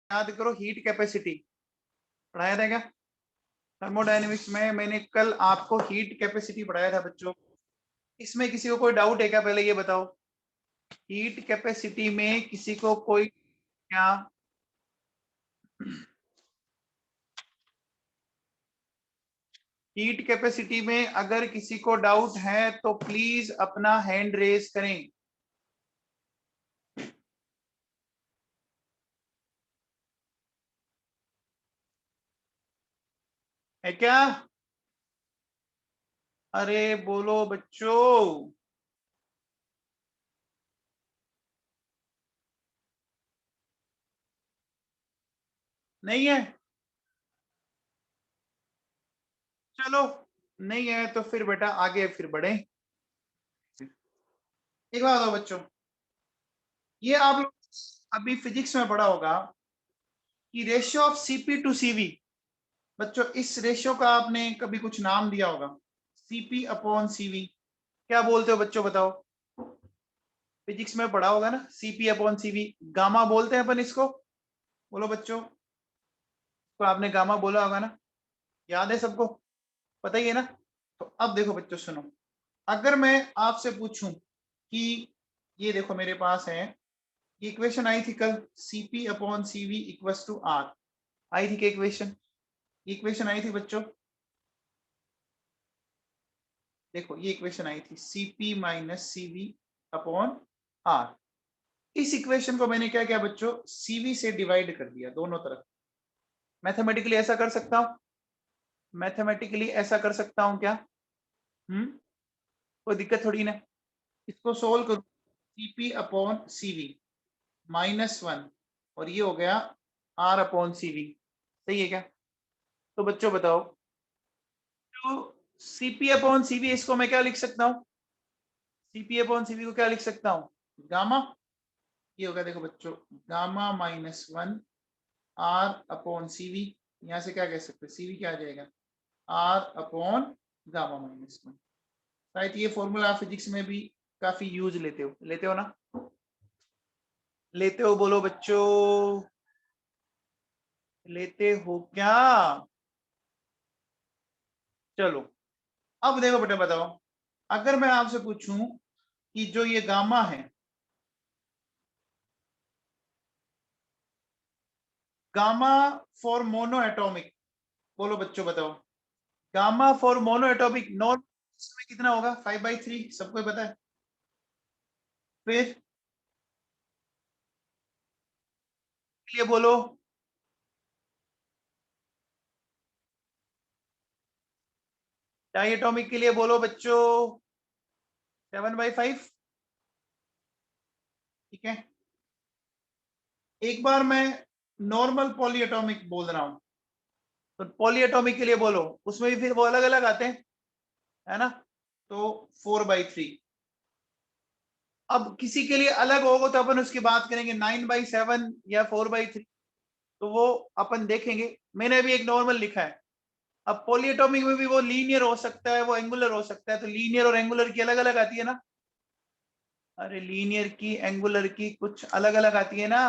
याद करो, heat capacity पढ़ाया था क्या थर्मोडायनेमिक्स में? मैंने कल आपको हीट कैपेसिटी पढ़ाया था बच्चों। इसमें किसी को कोई डाउट है क्या? पहले ये बताओ, हीट कैपेसिटी में किसी को कोई क्या? हीट कैपेसिटी में अगर किसी को डाउट है तो प्लीज अपना हैंड रेज करें। है क्या? अरे बोलो बच्चों। नहीं है? चलो, नहीं है तो फिर बेटा आगे फिर बढ़े। एक बात बताओ बच्चों, ये आप लोग अभी फिजिक्स में पढ़ा होगा कि ratio of CP to CV. बच्चों इस रेशियो का आपने कभी कुछ नाम दिया होगा, सीपी अपॉन सीवी। क्या बोलते हो बच्चों बताओ? फिजिक्स में पढ़ा होगा ना, सीपी अपॉन सीवी, गामा बोलते हैं अपन इसको। बोलो बच्चों, तो आपने गामा बोला होगा ना, याद है सबको? पता ही है ना? तो अब देखो बच्चों सुनो, अगर मैं आपसे पूछूं कि ये देखो मेरे पास है, इक्वेशन आई थी कल, CP upon CV equals to R. आई थी क्या इक्वेशन? इक्वेशन आई थी बच्चों, देखो ये इक्वेशन आई थी, CP minus CV upon R. इस इक्वेशन को मैंने क्या किया बच्चों, सीवी से डिवाइड कर दिया दोनों तरफ। मैथमेटिकली ऐसा कर सकता हूं? मैथमेटिकली ऐसा कर सकता हूं क्या? कोई दिक्कत थोड़ी ना। इसको सोल्व करो, सीपी अपॉन सीवी -1, और ये हो गया आर अपॉन सीवी। सही है क्या? तो बच्चों बताओ, तो सीपी अपॉन सीवी इसको मैं क्या लिख सकता हूँ? सीपी अपॉन सीवी को क्या लिख सकता हूँ? गामा। ये होगा देखो बच्चों, गामा -1 आर अपॉन सीवी। यहां से क्या कह सकते हैं, सीवी क्या आ जाएगा, आर अपॉन गामा -1। शायद ये फॉर्मूला आप फिजिक्स में भी काफी यूज लेते हो ना? लेते हो बोलो बच्चों, लेते हो क्या? चलो, अब देखो बेटा बताओ, अगर मैं आपसे पूछूं कि जो ये गामा है, गामा फॉर मोनो एटॉमिक, बोलो बच्चों बताओ, gamma for mono atomic normal में कितना होगा? 5/3, सबको पता है। फिर लिए बोलो, डाई एटॉमिक के लिए बोलो बच्चों, 7/5। ठीक है, एक बार मैं नॉर्मल पॉली एटॉमिक बोल रहा हूं, तो पॉली एटॉमिक के लिए बोलो, उसमें भी फिर वो अलग अलग आते हैं, है ना? तो 4/3। अब किसी के लिए अलग होगा तो अपन उसकी बात करेंगे, 9/7 या 4/3, तो वो अपन देखेंगे। मैंने अभी एक नॉर्मल लिखा है। अब पॉलीएटॉमिक में भी वो लीनियर हो सकता है, वो एंगुलर हो सकता है, तो लीनियर और एंगुलर की अलग अलग आती है ना? अरे लीनियर की एंगुलर की कुछ अलग अलग आती है ना,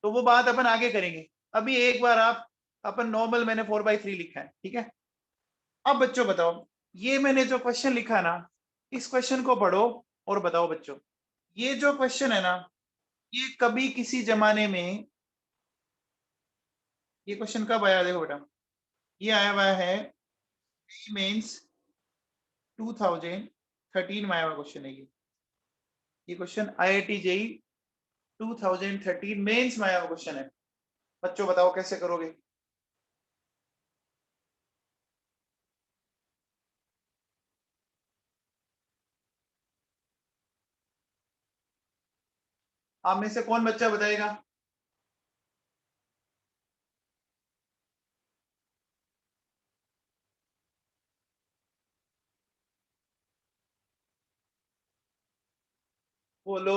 तो वो बात अपन आगे करेंगे। अभी एक बार आप, अपन नॉर्मल मैंने 4/3 लिखा है, ठीक है? अब बच्चों बताओ, ये मैंने जो क्वेश्चन लिखा ना, इस क्वेश्चन को पढ़ो और बताओ बच्चों, ये जो क्वेश्चन है ना, ये कभी किसी जमाने में, ये क्वेश्चन कब आया देखो बेटा, ये आया हुआ है मेंस 2013 में आया हुआ क्वेश्चन है ये क्वेश्चन IIT जेई 2013 मेंस में आया हुआ क्वेश्चन है। बच्चों बताओ कैसे करोगे? आप में से कौन बच्चा बताएगा? बोलो।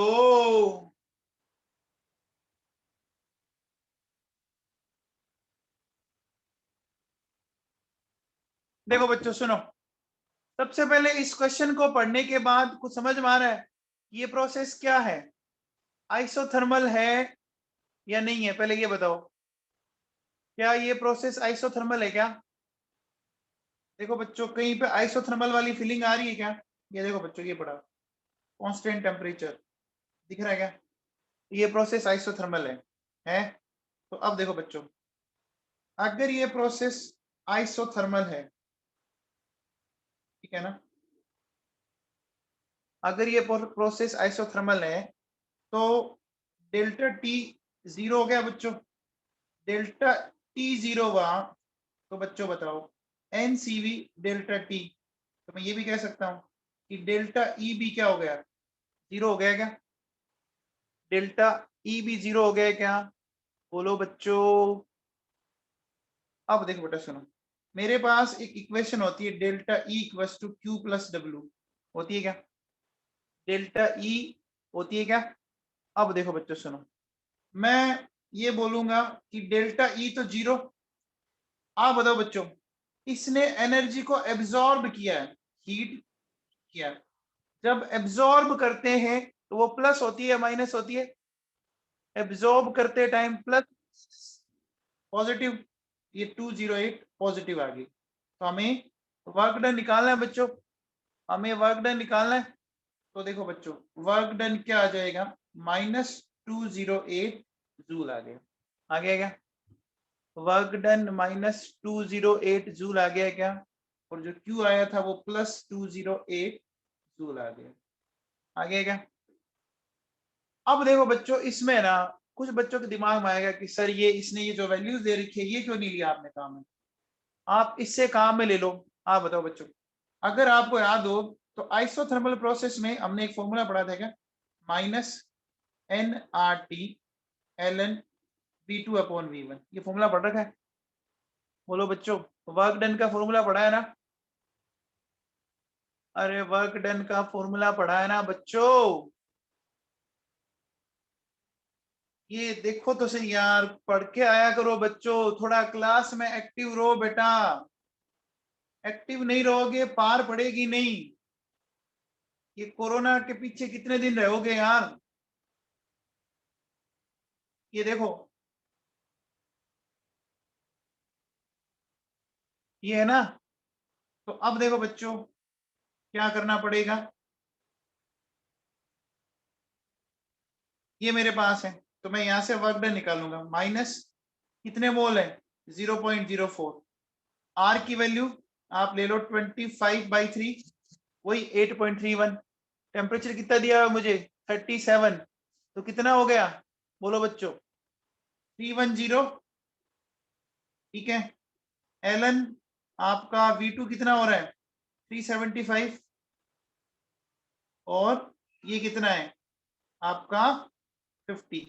देखो बच्चों सुनो, सबसे पहले इस क्वेश्चन को पढ़ने के बाद कुछ समझ में आ रहा है ये प्रोसेस क्या है? आइसोथर्मल है या नहीं है, पहले ये बताओ, क्या ये प्रोसेस आइसोथर्मल है क्या? देखो बच्चों, कहीं पे आइसोथर्मल वाली फीलिंग आ रही है क्या? ये देखो बच्चों, ये पढ़ा, कांस्टेंट टेम्परेचर दिख रहा है क्या? ये प्रोसेस आइसोथर्मल है? तो अब देखो बच्चों, अगर ये प्रोसेस आइसोथर्मल है, ठीक है ना, अगर ये प्रोसेस आइसोथर्मल है तो डेल्टा टी जीरो हो गया बच्चों। डेल्टा टी जीरो हुआ तो बच्चों बताओ, N C V delta T, तो मैं ये भी कह सकता हूं कि डेल्टा ई भी क्या हो गया, जीरो हो गया क्या? डेल्टा ई भी जीरो हो गया क्या? बोलो बच्चों। अब देखो बेटा सुनो, मेरे पास एक इक्वेशन होती है, delta E equals to Q plus W, होती है क्या? डेल्टा ई होती है क्या? अब देखो बच्चों सुनो, मैं ये बोलूंगा कि डेल्टा ई तो जीरो। आप बताओ बच्चों, इसने एनर्जी को एब्जॉर्ब किया है, हीट किया है। जब एब्जॉर्ब करते हैं तो वो प्लस होती है या माइनस होती है? एब्जॉर्ब करते टाइम प्लस, पॉजिटिव। ये 208 पॉजिटिव आ गई, तो हमें वर्क डन निकालना है बच्चों, हमें वर्क डन निकालना है। तो देखो बच्चों, वर्क डन क्या आ जाएगा, -208 जूल आ गया। आ गया क्या? वर्क डन -208 जूल आ गया क्या? और जो क्यू आया था वो +208 जूल आ गया। आ गया क्या? अब देखो बच्चों, इसमें ना कुछ बच्चों के दिमाग में आएगा कि सर ये इसने ये जो वैल्यूज दे रखी है ये क्यों नहीं लिया आपने काम में? आप इससे काम में ले लो। आप बताओ बच्चों, अगर आपको याद हो तो आइसोथर्मल प्रोसेस में हमने एक फॉर्मूला पढ़ा था क्या, -nRT ln V2/V1, ये फॉर्मूला पढ़ रखा है? बोलो बच्चों, वर्क डन का फॉर्मूला पढ़ा है ना? अरे वर्क डन का फॉर्मूला पढ़ा है ना बच्चों? ये देखो तो सही यार, पढ़ के आया करो बच्चों, थोड़ा क्लास में एक्टिव रहो बेटा। एक्टिव नहीं रहोगे पार पड़ेगी नहीं। ये कोरोना के पीछे कितने दिन रहोगे यार? ये देखो, ये है ना। तो अब देखो बच्चों, क्या करना पड़ेगा, ये मेरे पास है, तो मैं यहां से वर्क डन निकालूंगा, माइनस कितने मोल है, 0.04। आर की वैल्यू आप ले लो 25/3, वही 8.31। टेम्परेचर कितना दिया है मुझे, 37, तो कितना हो गया, बोलो बच्चों, 310। ठीक है, एलन आपका V2 कितना हो रहा है, 375, और ये कितना है आपका 50।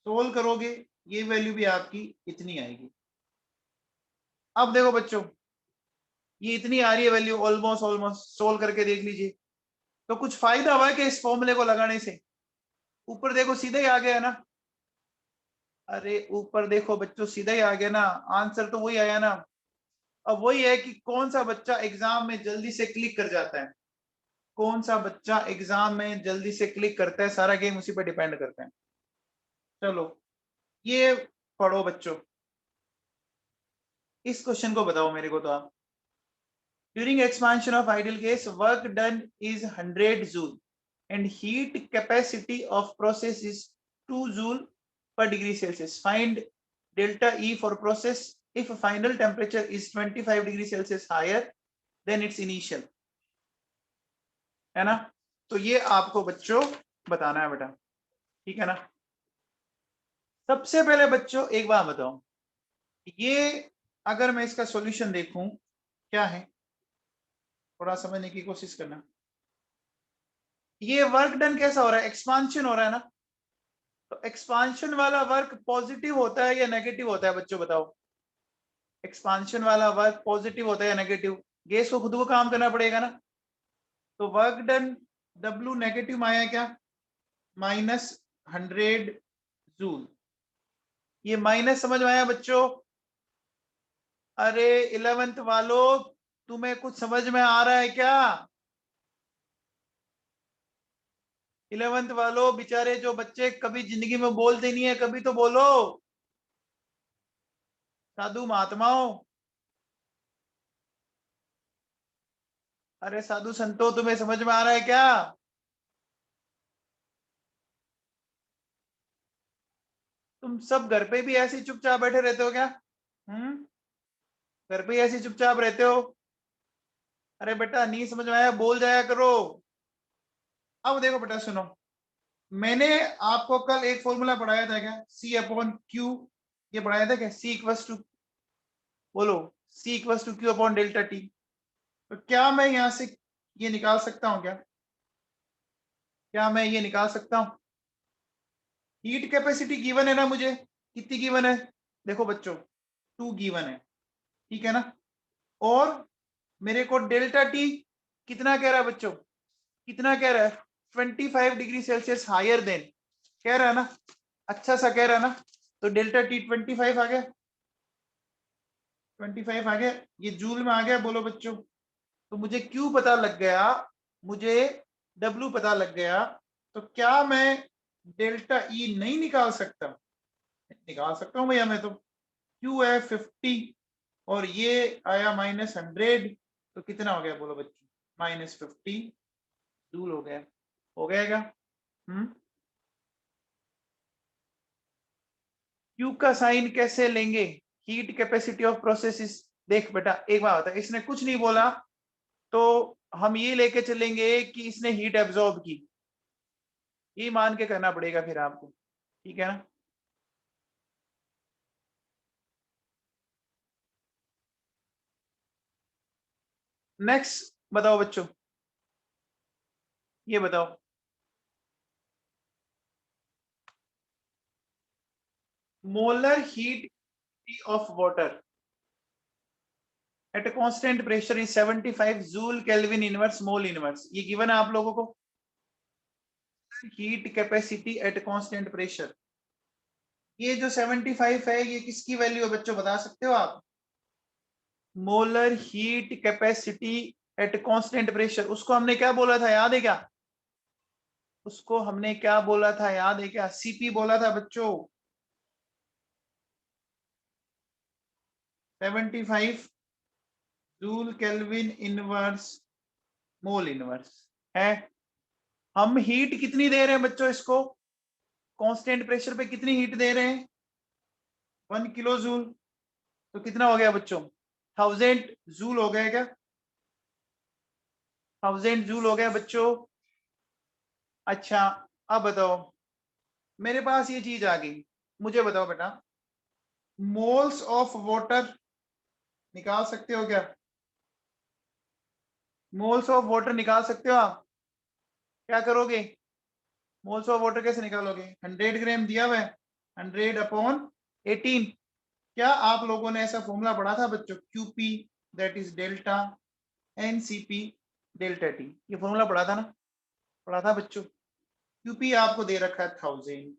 सोल्व करोगे ये वैल्यू भी आपकी इतनी आएगी। अब देखो बच्चों, ये इतनी आ रही है वैल्यू, ऑलमोस्ट ऑलमोस्ट सोल्व करके देख लीजिए। तो कुछ फायदा हुआ है कि इस फॉर्मूले को लगाने से? ऊपर देखो सीधे ही आ गया ना। अरे ऊपर देखो बच्चों, सीधा ही आ गया ना, आंसर तो वही आया ना। अब वही है कि कौन सा बच्चा एग्जाम में जल्दी से क्लिक कर जाता है, कौन सा बच्चा एग्जाम में जल्दी से क्लिक करता है, सारा गेम उसी पर डिपेंड करता है। चलो ये पढ़ो बच्चों, इस क्वेश्चन को बताओ मेरे को तो आप। During expansion of ideal case work done is 100 joule and heat capacity of process is 2 joule per degree Celsius. Find delta E for process if final temperature is 25 degree Celsius higher than its initial, है ना? तो ये आपको बच्चों बताना है बेटा, ठीक है ना? सबसे पहले बच्चों एक बात बताओ, ये अगर मैं इसका सॉल्यूशन देखूं क्या है, थोड़ा समझने की कोशिश करना। ये वर्क डन कैसा हो रहा है, एक्सपांशन हो रहा है ना? तो एक्सपांशन वाला वर्क पॉजिटिव होता है या नेगेटिव होता है बच्चों बताओ? एक्सपांशन वाला वर्क पॉजिटिव होता है या नेगेटिव? गैस को खुद को काम करना पड़ेगा ना। तो वर्क डन W नेगेटिव में आया क्या, -100 जूल। ये माइनस समझ में आया बच्चों? अरे 11th वालों, तुम्हें कुछ समझ में आ रहा है क्या? 11th वालों, बेचारे जो बच्चे कभी जिंदगी में बोलते नहीं है, कभी तो बोलो। साधु महात्माओं, अरे साधु संतो, तुम्हें समझ में आ रहा है क्या? तुम सब घर पे भी ऐसे ही चुपचाप बैठे रहते हो क्या? हम्म, घर पे ही ऐसे ही चुपचाप रहते हो? अरे बेटा, नहीं समझ में आया, बोल जाया करो। अब देखो बेटा, सुनो। मैंने आपको कल एक फॉर्मूला पढ़ाया था क्या, सी अपॉन क्यू? ये पढ़ाया था क्या, सी इक्वस टू, बोलो, C equals to Q upon delta T. तो क्या मैं यहां से ये निकाल सकता हूं क्या? क्या मैं ये निकाल सकता हूं? हीट कैपेसिटी गिवन है ना मुझे, कितनी गिवन है? देखो बच्चों, 2 गिवन है, ठीक है ना? और मेरे को डेल्टा टी कितना कह रहा है बच्चों? कितना कह रहा है? 25 डिग्री सेल्सियस हायर देन, कह रहा है ना? अच्छा सा कह रहा है ना? तो डेल्टा टी 25 आ गया, 25 आ गया, ये जूल में आ गया, बोलो बच्चों। तो मुझे क्यू पता लग गया, मुझे डब्ल्यू पता लग गया, तो क्या मैं डेल्टा ई नहीं निकाल सकता? निकाल सकता हूं भैया मैं तो। क्यू है 50 और ये आया -100, तो कितना हो गया बोलो बच्चों? -50 जूल हो गया। हो गया क्या? क्यू का साइन कैसे लेंगे? Heat capacity of process is, देख बेटा एक बात होता है, इसने कुछ नहीं बोला तो हम ये लेके चलेंगे कि इसने हीट एब्जॉर्ब की, ये मान के करना पड़ेगा फिर आपको, ठीक है ना? नेक्स्ट बताओ बच्चों, ये बताओ, molar heat of water at a constant pressure is 75 joule kelvin inverse mole inverse, ये गिवन है आप लोगों को। Heat capacity at constant pressure, ये जो 75 है, ये किसकी वैल्यू है बच्चों, बता सकते हो आप? Molar heat capacity at constant pressure, उसको हमने क्या बोला था, याद है क्या? उसको हमने क्या बोला था, याद है क्या? सीपी बोला था बच्चों। 75 joule kelvin inverse mole inverse है। हम हीट कितनी दे रहे हैं बच्चों इसको, कांस्टेंट प्रेशर पे कितनी हीट दे रहे हैं? 1 किलो जूल। तो कितना हो गया बच्चों? 1000 जूल हो गया क्या? 1000 जूल हो गया बच्चों। अच्छा, अब बताओ, मेरे पास ये चीज आ गई, मुझे बताओ बेटा, मोल्स ऑफ वाटर निकाल सकते हो क्या? मोल्स ऑफ वाटर निकाल सकते हो आप? क्या करोगे? मोल्स ऑफ वाटर कैसे निकालोगे? 100 ग्राम दिया हुआ है, 100/18। क्या आप लोगों ने ऐसा फॉर्मूला पढ़ा था बच्चों, QP that is delta NCP delta T, ये फॉर्मूला पढ़ा था ना? पढ़ा था बच्चों। क्यूपी आपको दे रखा है 1000,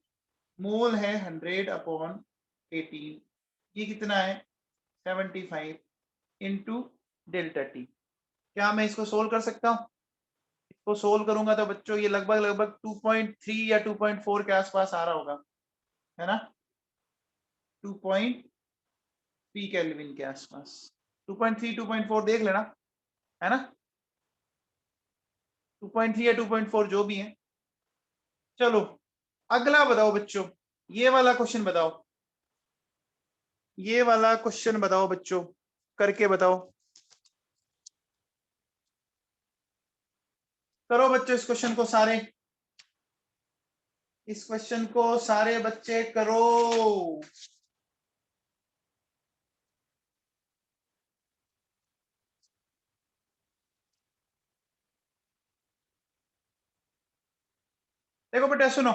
मोल है 100/18, ये कितना है? 75 इंटू डेल्टा टी। क्या मैं इसको सोल्व कर सकता हूँ? इसको सोल्व करूंगा तो बच्चों ये लगभग लगभग 2.3 या 2.4 के आसपास आ रहा होगा, है ना? 2.3 केल्विन के आसपास, 2.3 2.4 देख लेना, है ना? 2.3 या 2.4 जो भी है। चलो अगला बताओ बच्चों, ये वाला क्वेश्चन बताओ, ये वाला क्वेश्चन बताओ बच्चों, करके बताओ। करो बच्चों इस क्वेश्चन को सारे, इस क्वेश्चन को सारे बच्चे करो। देखो बेटा सुनो,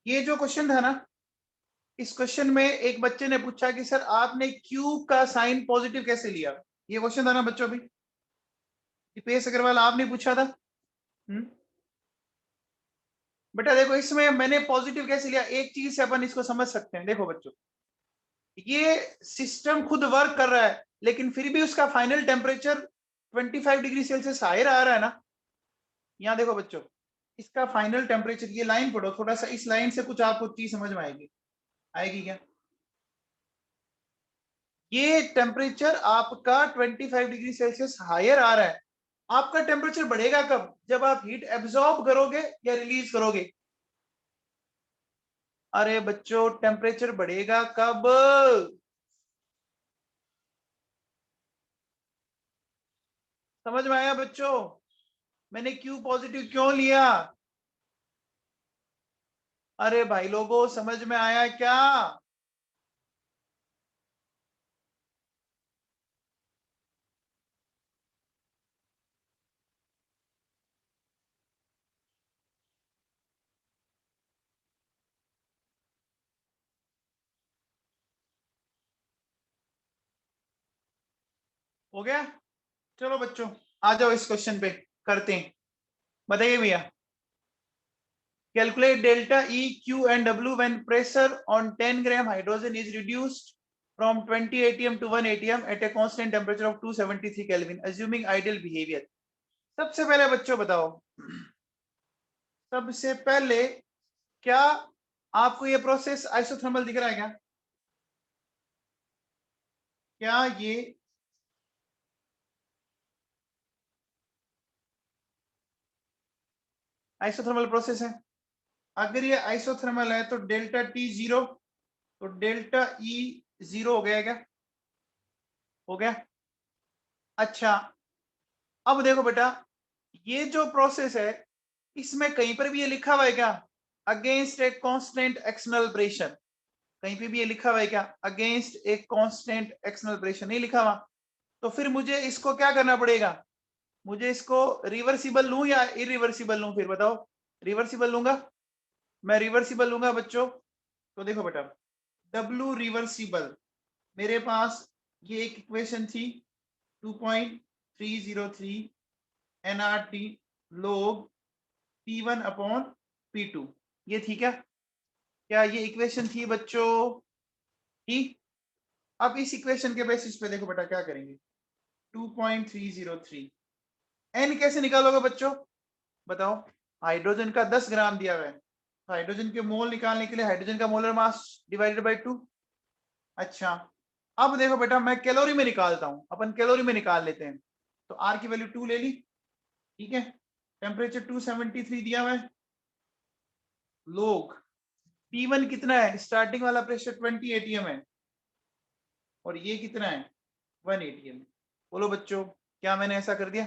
ये जो क्वेश्चन था ना, इस क्वेश्चन में एक बच्चे ने पूछा कि सर आपने क्यूब का साइन पॉजिटिव कैसे लिया? ये क्वेश्चन था ना बच्चों अभी, दीपेश अग्रवाल आपने पूछा था। बेटा देखो, इसमें मैंने पॉजिटिव कैसे लिया, एक चीज से अपन इसको समझ सकते हैं, देखो बच्चों, ये सिस्टम खुद वर्क कर रहा है, लेकिन फिर भी उसका final temperature 25 degree Celsius higher आ रहा है ना। यहाँ देखो बच्चों, इसका फाइनल टेम्परेचर, ये लाइन पढ़ो थोड़ा सा, इस लाइन से कुछ आपको चीज समझ में आएगी। आएगी क्या? ये टेम्परेचर आपका 25 डिग्री सेल्सियस हायर आ रहा है। आपका टेम्परेचर बढ़ेगा कब? जब आप हीट एब्जॉर्ब करोगे या रिलीज करोगे। अरे बच्चों, टेम्परेचर बढ़ेगा कब? समझ में आया बच्चों? मैंने क्यू पॉजिटिव क्यों लिया? अरे भाई लोगों, समझ में आया क्या? हो गया? चलो बच्चों, आ जाओ इस क्वेश्चन पे, करते हैं। बताइए भैया। Calculate delta E Q and W when pressure on 10 gram hydrogen is reduced from 20 atm to 1 atm at a constant temperature of 273 kelvin assuming ideal behaviour. सबसे पहले बच्चों बताओ, सबसे पहले, क्या आपको ये प्रोसेस आइसोथर्मल दिख रहा है क्या? क्या ये आइसोथर्मल प्रोसेस है? अगर ये आइसोथर्मल है तो डेल्टा टी जीरो, तो डेल्टा ई जीरो हो गया क्या? हो गया। अच्छा, अब देखो बेटा, ये जो प्रोसेस है, इसमें कहीं पर भी ये लिखा हुआ है क्या against a constant external pressure? कहीं पे भी ये लिखा हुआ है क्या against a constant external pressure? नहीं लिखा हुआ। तो फिर मुझे इसको क्या करना पड़ेगा? मुझे इसको रिवर्सिबल लूं या इरिवर्सिबल लूं? फिर बताओ। रिवर्सिबल लूंगा। मैं रिवर्सिबल लूंगा बच्चों, तो देखो बेटा, डब्ल्यू रिवर्सिबल, मेरे पास ये एक इक्वेशन थी 2.303 nRT log P1 upon P2, ये थी क्या? क्या ये इक्वेशन थी बच्चों? ठीक। अब इस इक्वेशन के बेसिस पे देखो बेटा क्या करेंगे। 2.303 एन कैसे निकालोगे बच्चों? बताओ। हाइड्रोजन का 10 ग्राम दिया हुआ है, हाइड्रोजन के मोल निकालने के लिए हाइड्रोजन का मोलर मास डिवाइडेड बाय 2। अच्छा, अब देखो बेटा, मैं कैलोरी में निकालता हूं, अपन कैलोरी में निकाल लेते हैं। तो आर की वैल्यू 2 ले ली, ठीक है। टेम्परेचर 273 दिया हुआ है, लोग P1 कितना है? स्टार्टिंग वाला प्रेशर 20 atm है, और ये कितना है? 1 atm। बोलो बच्चों, क्या मैंने ऐसा कर दिया?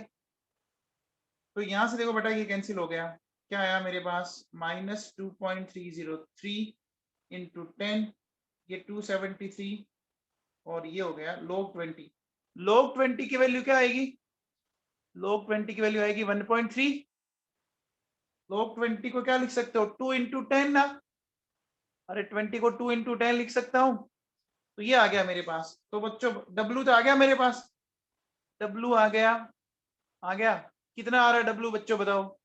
तो यहां से देखो बेटा, ये कैंसिल हो गया। क्या आया मेरे पास? -2.303 इंटू 10, ये 273, और ये हो गया log 20। log 20 की वैल्यू क्या आएगी? log 20 की वैल्यू आएगी 1.3। log 20 को क्या लिख सकते हो? 2 इंटू 10 ना। अरे 20 को 2 इंटू 10 लिख सकता हूं। तो ये आ गया मेरे पास। तो बच्चों, W तो आ गया मेरे पास, W आ गया। आ गया। कितना आ रहा है W बच्चों बताओ?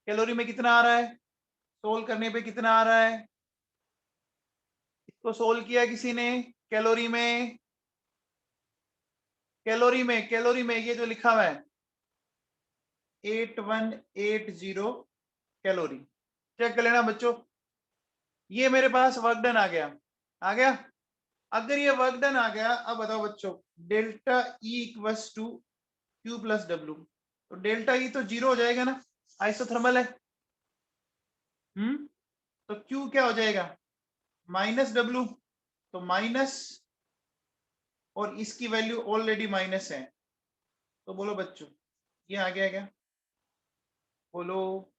कैलोरी में कितना आ रहा है? सोल्व करने पे कितना आ रहा है? इसको सोल्व किया किसी ने? कैलोरी में, कैलोरी में ये जो लिखा हुआ है 8180 कैलोरी। चेक कर लेना बच्चों। ये मेरे पास वर्क डन आ गया। आ गया। अगर ये वर्क डन आ गया, अब बताओ बच्चों, delta E equals to Q plus W. तो डेल्टा ई तो जीरो हो जाएगा ना, आइसोथर्मल है। तो क्यू क्या हो जाएगा? Minus W. तो माइनस, और इसकी वैल्यू ऑलरेडी माइनस है। तो बोलो बच्चों, ये आ गया क्या? बोलो।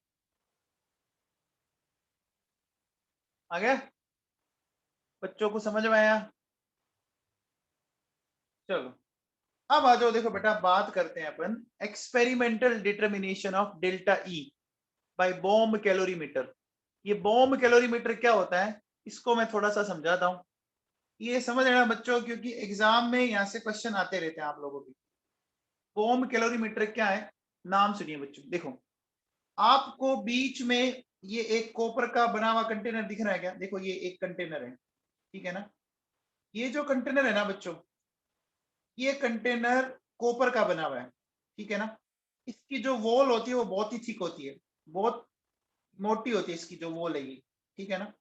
आ गया? बच्चों को समझ में आया? चलो, अब आ जाओ। देखो बेटा, बात करते हैं अपन experimental determination of delta E by bomb calorimeter. ये बॉम्ब कैलोरीमीटर क्या होता है, इसको मैं थोड़ा सा समझाता हूँ। ये समझ लेना बच्चों, क्योंकि एग्जाम में यहाँ से क्वेश्चन आते रहते हैं आप लोगों की। बॉम्ब कैलोरीमीटर क्या है? नाम सुनिए बच्चों। देखो, आपको बीच में ये एक कॉपर का बना हुआ कंटेनर दिख रहा है क्या? देखो, ये एक कंटेनर है, ठीक है ना। ये जो कंटेनर है ना बच्चों, ये कंटेनर कॉपर का बना हुआ है, ठीक है ना। इसकी जो वॉल होती है वो बहुत ही थिक होती है, बहुत मोटी होती है इसकी जो वॉल है ये, ठीक है ना।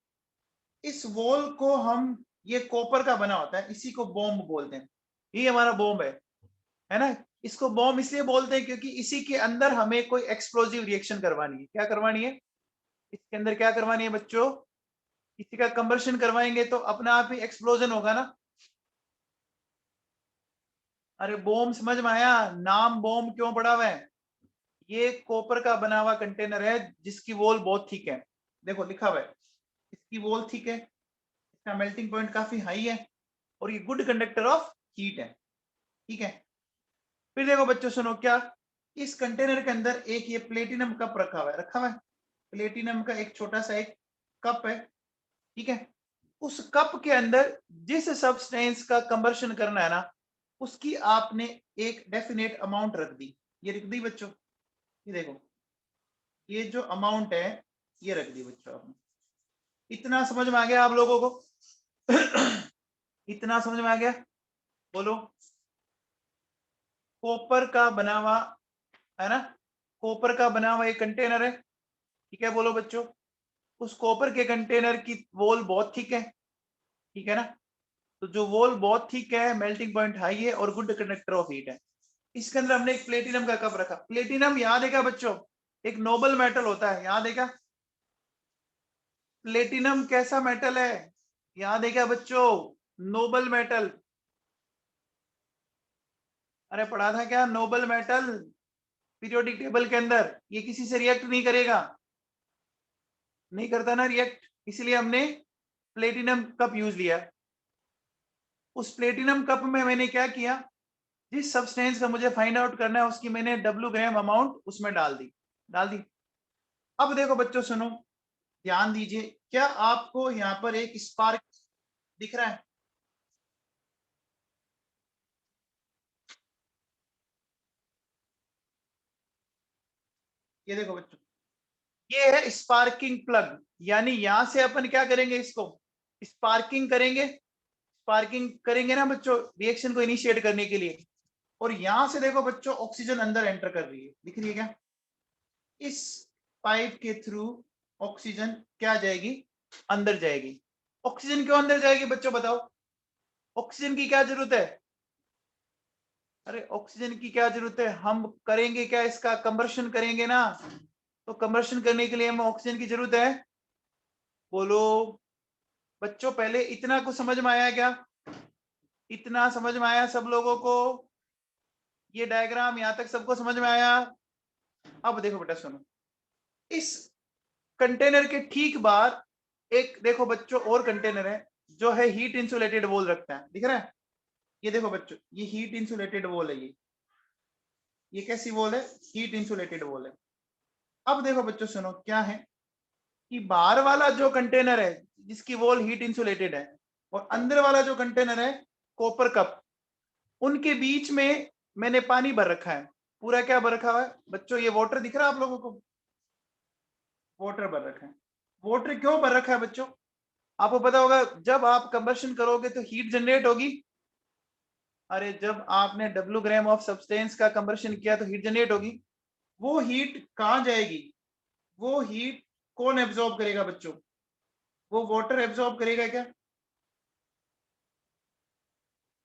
इस वॉल को हम, ये कॉपर का बना होता है, इसी को बॉम्ब बोलते हैं। ये हमारा बॉम्ब है ना। इसको बॉम्ब इसलिए बोलते हैं क्योंकि इसी के अंदर हमें कोई एक्सप्लोजिव रिएक्शन करवानी है। क्या करवानी है इसके अंदर, क्या करवानी है बच्चों, किसी का कंबर्शन करवाएंगे तो अपना आप ही एक्सप्लोजन होगा ना। अरे बॉम्ब समझ में आया, नाम बॉम्ब क्यों पड़ा हुआ है। ये कॉपर का बना हुआ कंटेनर है जिसकी वॉल बहुत थिक है, देखो लिखा हुआ है, इसकी वॉल थिक है, इसका मेल्टिंग पॉइंट काफी हाई है, और ये गुड कंडक्टर ऑफ हीट है, ठीक है। फिर देखो बच्चों सुनो, क्या इस कंटेनर के अंदर एक ये प्लेटिनम कप रखा हुआ है, प्लेटिनम का एक छोटा सा एक कप है, ठीक है। उस कप के अंदर जिस सब्सटेंस का कंबर्शन करना है ना, उसकी आपने एक डेफिनेट अमाउंट रख दी, ये रख दी बच्चों, ये देखो, ये जो अमाउंट है ये रख दी बच्चों आपने। इतना समझ में आ गया आप लोगों को? इतना समझ में आ गया? बोलो। कॉपर का बना हुआ है ना, कॉपर का बना हुआ एक कंटेनर है, ठीक है। बोलो बच्चों, उस कॉपर के कंटेनर की वॉल बहुत थिक है, ठीक है ना। तो जो वॉल बहुत थिक है, मेल्टिंग पॉइंट हाई है और गुड कंडक्टर ऑफ हीट है। इसके अंदर हमने एक प्लेटिनम का कप रखा। प्लेटिनम याद है क्या बच्चों, एक नोबल मेटल होता है, याद है क्या? प्लेटिनम कैसा मेटल है, याद है क्या बच्चों? Nobel metal. अरे पढ़ा था क्या, नोबल मेटल पीरियोडिक टेबल के अंदर। ये किसी से रिएक्ट नहीं करेगा, नहीं करता ना रिएक्ट, इसलिए हमने प्लेटिनम कप यूज लिया। उस प्लेटिनम कप में मैंने क्या किया, जिस सब्सटेंस का मुझे फाइंड आउट करना है उसकी मैंने डब्ल्यू ग्राम अमाउंट उसमें डाल दी। अब देखो बच्चों सुनो, ध्यान दीजिए, क्या आपको यहाँ पर एक स्पार्क दिख रहा है? ये देखो बच्चों, ये है स्पार्किंग प्लग, यानी यहां से अपन क्या करेंगे, इसको स्पार्किंग करेंगे। स्पार्किंग करेंगे ना बच्चों, रिएक्शन को इनिशिएट करने के लिए। और यहां से देखो बच्चों, ऑक्सीजन अंदर एंटर कर रही है, दिख रही है क्या? इस पाइप के थ्रू ऑक्सीजन क्या जाएगी, अंदर जाएगी। ऑक्सीजन क्यों अंदर जाएगी बच्चों बताओ, ऑक्सीजन की क्या जरूरत है? अरे ऑक्सीजन की क्या जरूरत है, हम करेंगे क्या, इसका कंबर्शन करेंगे ना। तो कंबर्शन करने के लिए हमें ऑक्सीजन की जरूरत है। बोलो बच्चों, पहले इतना कुछ समझ में आया क्या? इतना समझ में आया सब लोगों को? ये डायग्राम यहां तक सबको समझ में आया? अब देखो बेटा सुनो, इस कंटेनर के ठीक बाहर एक देखो बच्चों और कंटेनर है, जो है हीट इंसुलेटेड वॉल रखता है, दिख रहा है? ये देखो बच्चों, ये हीट इंसुलेटेड वॉल है, ये कैसी वॉल है, हीट इंसुलेटेड वॉल है। अब देखो बच्चों सुनो, क्या है कि बाहर वाला जो कंटेनर है जिसकी वॉल हीट इंसुलेटेड है, और अंदर वाला जो कंटेनर है कॉपर कप, उनके बीच में मैंने पानी भर रखा है। पूरा क्या भर रखा हुआ है बच्चों, ये वाटर दिख रहा है आप लोगों को? वाटर भर रखा है। वाटर क्यों भर रखा है बच्चों? आपको पता होगा, जब आप कंबशन करोगे तो हीट जनरेट होगी। अरे जब आपने डब्ल्यू ग्राम ऑफ सब्सटेंस का कंबशन किया तो हीट जनरेट होगी। वो हीट कहाँ जाएगी, वो हीट कौन एब्जॉर्ब करेगा बच्चों? वो वाटर एब्जॉर्ब करेगा क्या?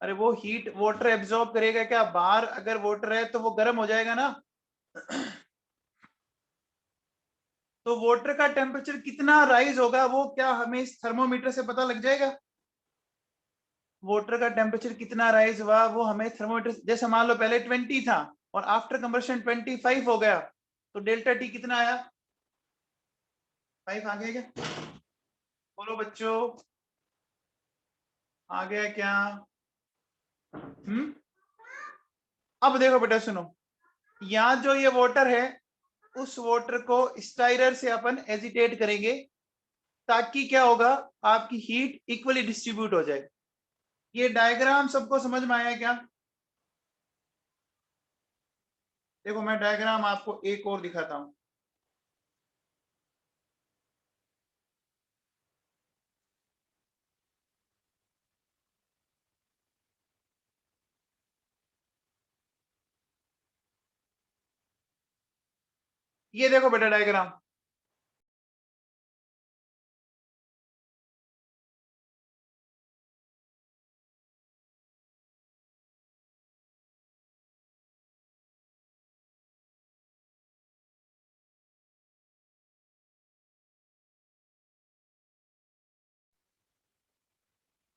अरे वो हीट वाटर एब्जॉर्ब करेगा क्या? बाहर अगर वाटर है तो वो गर्म हो जाएगा ना। तो वाटर का टेम्परेचर कितना राइज होगा, वो क्या हमें इस थर्मोमीटर से पता लग जाएगा? वाटर का टेम्परेचर कितना राइज हुआ वो हमें थर्मोमीटर, जैसे मान लो पहले 20 था और आफ्टर कंबर्शन 25 हो गया, तो डेल्टा टी कितना आया? 5 आ गया क्या? बोलो बच्चों, आ गया क्या? हम्म। अब देखो बेटा सुनो, यहाँ जो ये वाटर है, उस वाटर को स्टाइरर से अपन एजिटेट करेंगे, ताकि क्या होगा, आपकी हीट इक्वली डिस्ट्रीब्यूट हो जाए। ये डायग्राम सबको समझ में आया क्या? देखो मैं डायग्राम आपको एक और दिखाता हूं। ये देखो बेटा डायग्राम,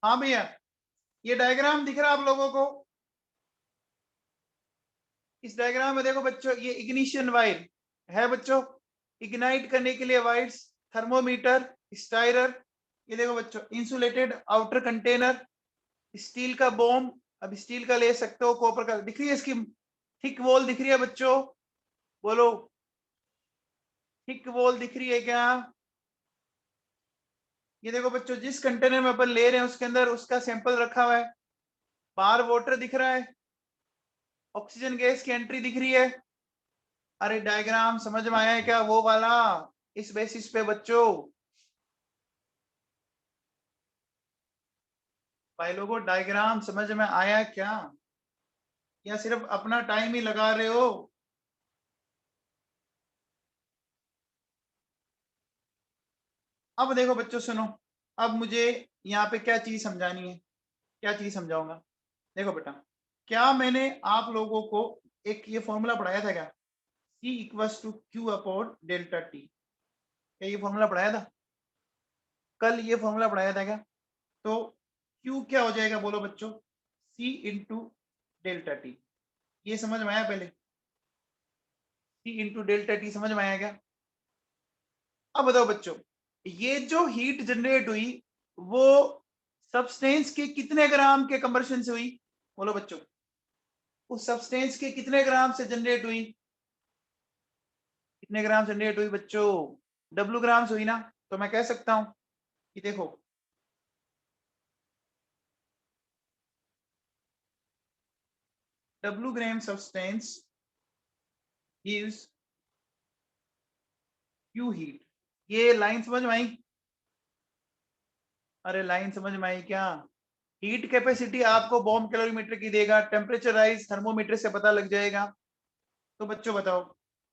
हाँ भैया ये डायग्राम दिख रहा है आप लोगों को? इस डायग्राम में देखो बच्चों, ये इग्निशन वायर है बच्चों, इग्नाइट करने के लिए वायर्स, थर्मोमीटर, स्टायरर, ये देखो बच्चों इंसुलेटेड आउटर कंटेनर, स्टील का बॉम्ब, अब स्टील का ले सकते हो, कॉपर का, दिख रही है इसकी थिक वॉल दिख रही है बच्चों, बोलो थिक वॉल दिख रही है क्या? ये देखो बच्चों जिस कंटेनर में अपन ले रहे हैं उसके अंदर उसका सैंपल रखा हुआ है, बाहर वाटर दिख रहा है, ऑक्सीजन गैस की एंट्री दिख रही है। अरे डायग्राम समझ में आया है क्या वो वाला, इस बेसिस पे बच्चों? भाई लोगों डायग्राम समझ में आया क्या, या सिर्फ अपना टाइम ही लगा रहे हो? अब देखो बच्चों सुनो, अब मुझे यहाँ पे क्या चीज समझानी है, क्या चीज समझाऊंगा। देखो बेटा, क्या मैंने आप लोगों को एक ये फॉर्मूला पढ़ाया था क्या, C equals to Q upon delta T? क्या ये फॉर्मूला पढ़ाया था कल? ये फॉर्मूला पढ़ाया था क्या? तो Q क्या हो जाएगा बोलो बच्चों, C इंटू डेल्टा टी। ये समझ में आया पहले? C इंटू डेल्टा टी समझ में आया क्या? अब बताओ बच्चों, ये जो हीट जनरेट हुई वो सब्सटेंस के कितने ग्राम के कंबर्शन से हुई बोलो बच्चों? उस सब्सटेंस के कितने ग्राम से जनरेट हुई? कितने ग्राम जनरेट हुई बच्चों? W ग्राम से हुई ना? तो मैं कह सकता हूं कि देखो W ग्राम सब्सटेंस gives Q हीट। ये लाइन समझ में आई? अरे लाइन समझ में आई क्या? हीट कैपेसिटी आपको बॉम्ब कैलोरीमीटर की देगा, टेम्परेचर राइज थर्मोमीटर से पता लग जाएगा। तो बच्चों बताओ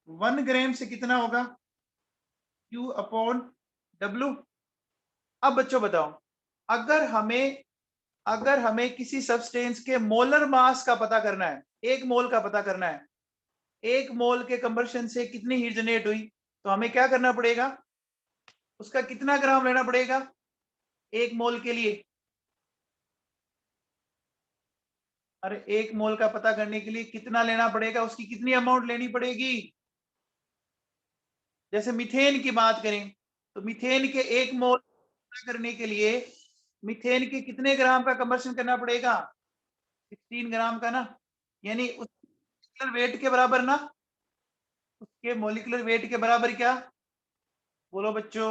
1 ग्राम से कितना होगा, Q अपॉन W। अब बच्चों बताओ, अगर हमें अगर हमें किसी सब्सटेंस के मोलर मास का पता करना है, एक मोल का पता करना है, एक मोल के कंबर्शन से कितनी हीट जनरेट हुई, तो हमें क्या करना पड़ेगा, उसका कितना ग्राम लेना पड़ेगा एक मोल के लिए? अरे एक मोल का पता करने के लिए कितना लेना पड़ेगा, उसकी कितनी अमाउंट लेनी पड़ेगी? जैसे मीथेन की बात करें तो मीथेन के एक मोल करने के लिए मीथेन के कितने ग्राम का कंबर्शन करना पड़ेगा? 16 ग्राम का ना, यानी उस वेट के बराबर ना, उसके मोलिकुलर वेट के बराबर क्या बोलो बच्चों?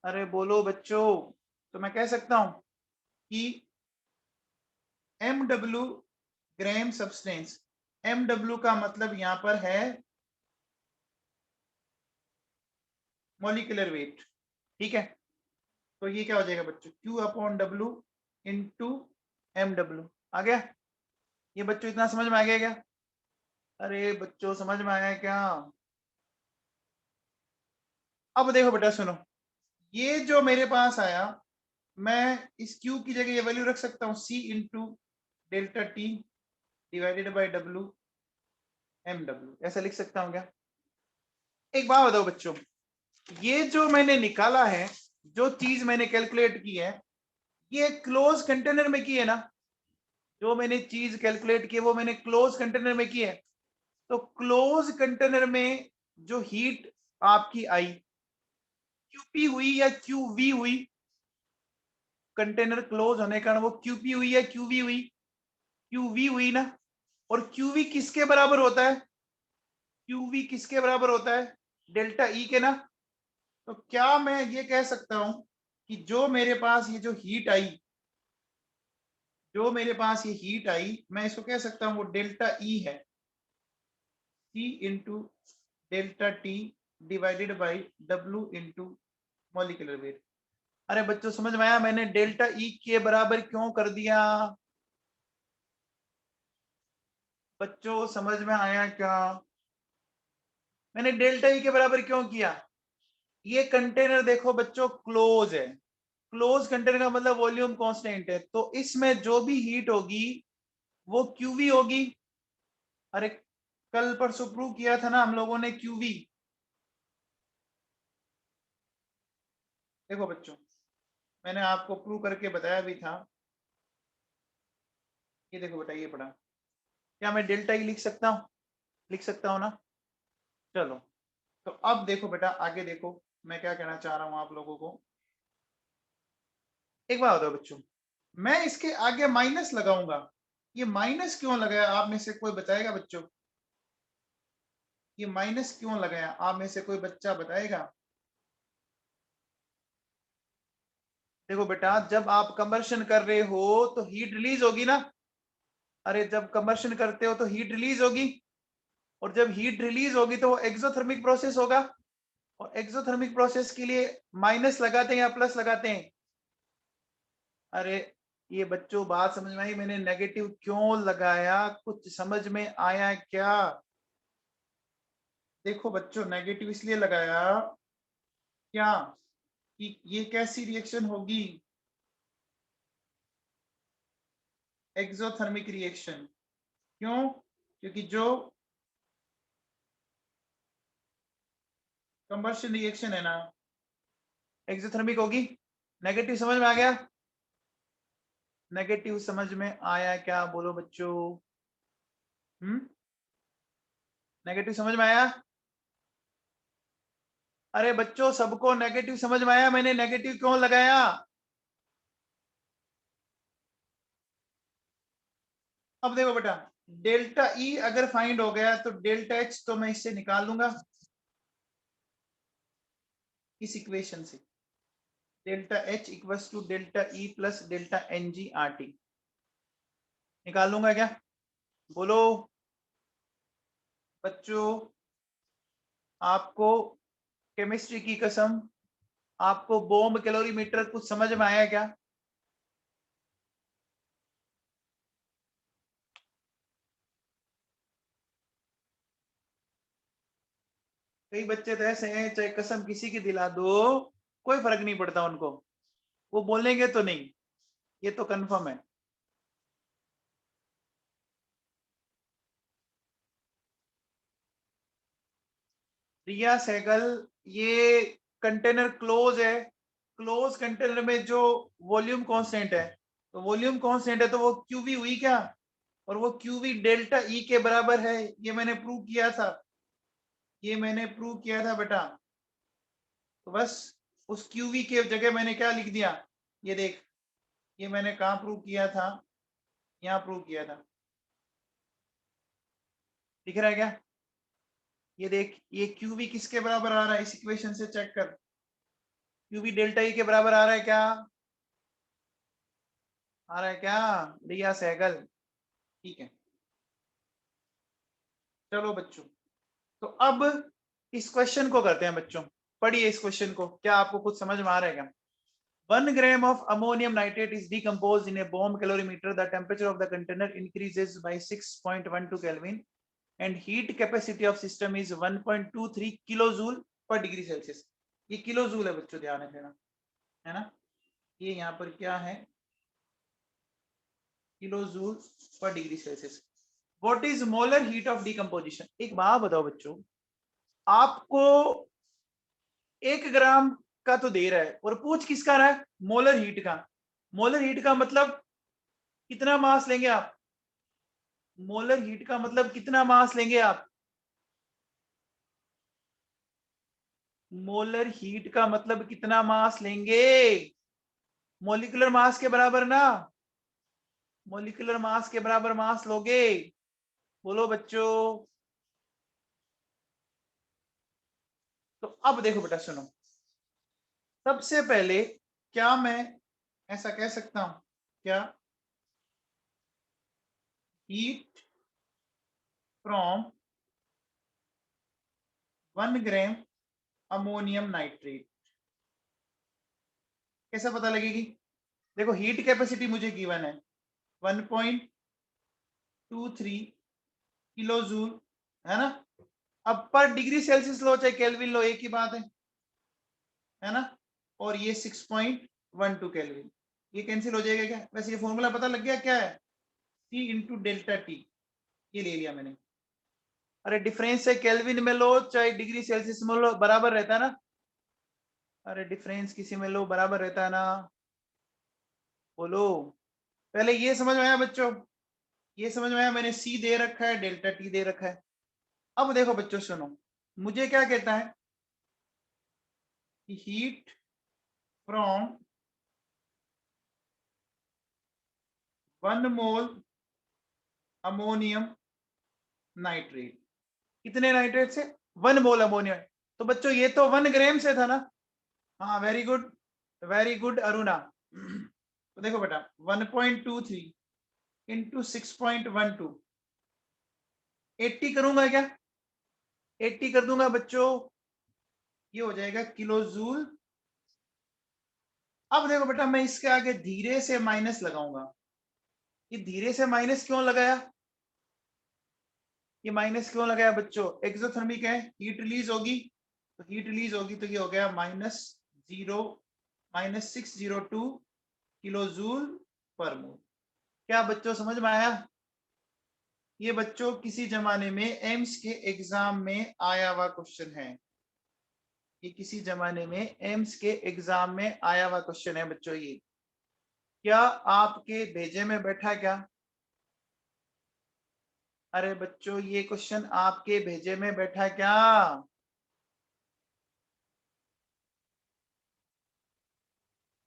अरे बोलो बच्चों। तो मैं कह सकता हूं कि MW ग्राम सब्सटेंस, MW का मतलब यहां पर है मोलिकुलर वेट, ठीक है? तो ये क्या हो जाएगा बच्चों, Q upon W into MW। आ गया ये बच्चों, इतना समझ में आ गया क्या? अरे बच्चों समझ में आया क्या? अब देखो बेटा सुनो, ये जो मेरे पास आया, मैं इस Q की जगह ये वैल्यू रख सकता हूँ C into delta T divided by W MW, ऐसा लिख सकता हूँ क्या? एक बात बताओ बच्चों, ये जो मैंने निकाला है, जो चीज मैंने कैलकुलेट की है, ये क्लोज कंटेनर में की है ना? जो मैंने चीज कैलकुलेट की है वो मैंने क्लोज कंटेनर में की है। तो क्लोज कंटेनर में जो हीट आपकी आई, क्यूपी हुई या क्यूवी हुई? कंटेनर क्लोज होने का वो क्यूपी हुई या क्यूवी हुई? क्यूवी हुई ना? और क्यूवी किसके बराबर होता है? क्यूवी किसके बराबर होता है? डेल्टा ई के ना? तो क्या मैं ये कह सकता हूं कि जो मेरे पास ये जो हीट आई, जो मेरे पास ये हीट आई, मैं इसको कह सकता हूं वो डेल्टा ई है, C into delta T divided by W into molecular weight. अरे बच्चों समझ में आया मैंने डेल्टा ई के बराबर क्यों कर दिया? बच्चों समझ में आया क्या? मैंने डेल्टा ई के बराबर क्यों किया? ये कंटेनर देखो बच्चों क्लोज है, क्लोज कंटेनर का मतलब वॉल्यूम कांस्टेंट है, तो इसमें जो भी हीट होगी वो क्यूवी होगी। अरे कल परसों प्रूव किया था ना हम लोगों ने क्यूवी। देखो बच्चों मैंने आपको प्रूव करके बताया भी था। ये देखो बेटा ये पढ़ा, क्या मैं डेल्टा ई लिख सकता हूँ? लिख सकता हूँ ना? चलो तो अब देखो बेटा आगे देखो मैं क्या कहना चाह रहा हूँ आप लोगों को। एक बात बताओ बच्चों, मैं इसके आगे माइनस लगाऊंगा, ये माइनस क्यों लगाया आप में से कोई बताएगा बच्चों? ये माइनस क्यों लगाया आप में से कोई बच्चा बताएगा? देखो बेटा जब आप कंबर्शन कर रहे हो तो हीट रिलीज होगी ना। अरे जब कंबर्शन करते हो तो हीट रिलीज होगी, और जब हीट रिलीज होगी तो वो एक्सोथर्मिक प्रोसेस होगा, और एक्सोथर्मिक प्रोसेस के लिए माइनस लगाते हैं या प्लस लगाते हैं? अरे ये बच्चों बात समझ में आई मैंने नेगेटिव क्यों लगाया? कुछ समझ में आया क्या? देखो बच्चों नेगेटिव इसलिए लगाया क्या कि ये कैसी रिएक्शन होगी? Exothermic reaction. क्यों? क्योंकि जो कंबशन रिएक्शन है ना एक्सोथर्मिक होगी। नेगेटिव समझ में आ गया? नेगेटिव समझ में आया क्या बोलो बच्चों? नेगेटिव समझ में आया? अरे बच्चों सबको नेगेटिव समझ में आया मैंने नेगेटिव क्यों लगाया? अब देखो बेटा डेल्टा ई अगर फाइंड हो गया तो डेल्टा एच तो मैं इससे निकाल लूंगा इस इक्वेशन से। Delta H equals to delta E plus delta N G R T निकाल लूंगा क्या? बोलो बच्चों, आपको केमिस्ट्री की कसम, आपको बॉम्ब कैलोरीमीटर कुछ समझ में आया क्या? कई बच्चे तो ऐसे हैं चाहे कसम किसी की दिला दो कोई फर्क नहीं पड़ता उनको, वो बोलेंगे तो नहीं, ये तो कंफर्म है। रिया सहगल, ये कंटेनर क्लोज है, क्लोज कंटेनर में जो वॉल्यूम कांस्टेंट है, तो वॉल्यूम कांस्टेंट है तो वो क्यूवी हुई क्या? और वो क्यूवी डेल्टा ई के बराबर है, ये मैंने प्रूव किया था, ये मैंने प्रूव किया था बेटा। तो बस उस क्यूवी के जगह मैंने क्या लिख दिया, ये देख, ये मैंने कहाँ प्रूव किया था? यहाँ प्रूव किया था, दिख रहा है क्या? ये देख ये क्यूवी किसके बराबर आ रहा है इस इक्वेशन से चेक कर, क्यूवी डेल्टा ई के बराबर आ रहा है क्या? आ रहा है क्या रिया सहगल? ठीक है चलो बच्चों, तो अब इस क्वेश्चन को करते हैं बच्चों। पढ़िए इस क्वेश्चन को, क्या आपको कुछ समझ में आ रहा है क्या? 1 gram of ammonium nitrate is decomposed in a bomb calorimeter. The temperature of the container increases by 6.12 Kelvin and heat capacity of system is 1.23 kilojoule per degree Celsius. ये किलो जूल है बच्चों, ध्यान रखना है ना, ये यहाँ पर क्या है किलो जूल पर degree Celsius. What is molar heat of decomposition? एक बात बताओ बच्चों, आपको 1 ग्राम का तो दे रहा है और पूछ किसका रहा है? मोलर हीट का। मोलर हीट का मतलब कितना मास लेंगे आप? मोलर हीट का मतलब कितना मास लेंगे आप? मोलर हीट का मतलब कितना मास लेंगे? मोलिकुलर मास के बराबर ना, मोलिकुलर मास के बराबर मास लोगे? बोलो बच्चों। तो अब देखो बेटा सुनो, सबसे पहले क्या मैं ऐसा कह सकता हूं क्या, heat from 1 gram ammonium nitrate कैसा पता लगेगी? देखो हीट कैपेसिटी मुझे गिवन है 1.23 किलो जूल, है ना, अब पर डिग्री सेल्सियस लो चाहे केल्विन लो, एक ही बात है ना। और ये 6.12 केल्विन, ये कैंसिल हो जाएगा क्या? वैसे ये फॉर्मूला पता लग गया क्या है? C इंटू डेल्टा टी, ये ले लिया मैंने। अरे डिफरेंस है, केल्विन में लो चाहे डिग्री सेल्सियस में लो बराबर रहता है ना। अरे डिफरेंस किसी में लो बराबर रहता है ना, बोलो। पहले ये समझ में आया बच्चों? ये समझ में आया? मैंने C दे रखा है, डेल्टा टी दे रखा है। अब देखो बच्चों सुनो, मुझे क्या कहता है कि heat from 1 mole ammonium nitrate, कितने नाइट्रेट से? 1 मोल अमोनियम। तो बच्चों ये तो 1 ग्राम से था ना। हाँ वेरी गुड अरुणा। तो देखो बेटा 1.23 इंटू 6.12, 80 करूंगा क्या? 80 कर दूंगा बच्चों, ये हो जाएगा किलो जूल। अब देखो बेटा मैं इसके आगे धीरे से माइनस लगाऊंगा। ये धीरे से माइनस क्यों लगाया? ये माइनस क्यों लगाया बच्चों? एक्सोथर्मिक है, हीट रिलीज होगी, तो हीट रिलीज होगी तो ये हो गया -602 किलो जूल पर मोल। क्या बच्चों समझ में आया? ये बच्चों किसी जमाने में एम्स के एग्जाम में आया हुआ क्वेश्चन है। ये किसी जमाने में एम्स के एग्जाम में आया हुआ क्वेश्चन है बच्चों। ये क्या आपके भेजे में बैठा क्या? अरे बच्चों ये क्वेश्चन आपके भेजे में बैठा क्या?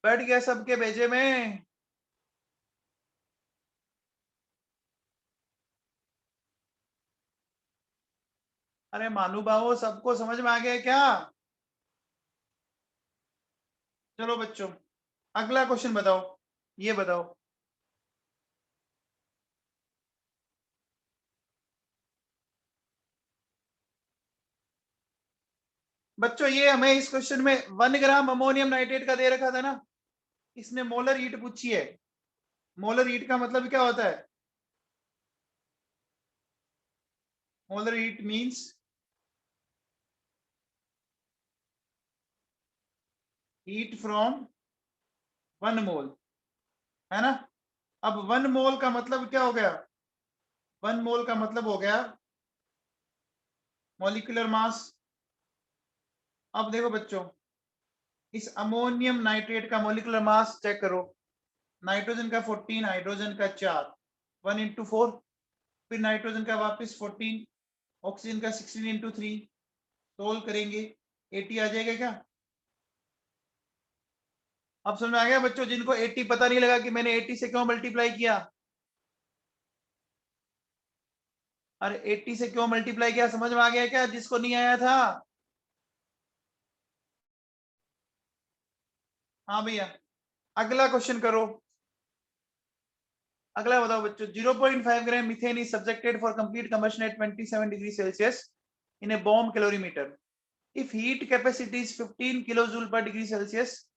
बैठ गया सबके भेजे में? अरे महानुभावों सबको समझ में आ गया क्या? चलो बच्चों अगला क्वेश्चन बताओ, ये बताओ। बच्चों ये हमें इस क्वेश्चन में 1 ग्राम अमोनियम नाइट्रेट का दे रखा था ना। इसने मोलर हीट पूछी है। मोलर हीट का मतलब क्या होता है? Molar heat means heat from 1 मोल, है ना। अब 1 मोल का मतलब क्या हो गया? 1 मोल का मतलब हो गया मॉलिक्यूलर मास। अब देखो बच्चों इस अमोनियम नाइट्रेट का मॉलिक्यूलर मास चेक करो। नाइट्रोजन का 14, हाइड्रोजन का 4, 1 इंटू 4, फिर नाइट्रोजन का वापस 14, ऑक्सीजन का 16 इंटू 3, सोल्व करेंगे 80 आ जाएगा क्या? अब समझ में आ गया बच्चों? जिनको 80 पता नहीं लगा कि मैंने 80 से क्यों मल्टीप्लाई किया? अरे 80 से क्यों मल्टीप्लाई किया समझ में आ गया क्या, जिसको नहीं आया था? हाँ भैया अगला क्वेश्चन करो। अगला बताओ बच्चों, 0.5 gram methane is subjected for complete combustion at 27 degree Celsius in a bomb calorimeter. If heat capacity is 15 kilojoule per degree Celsius,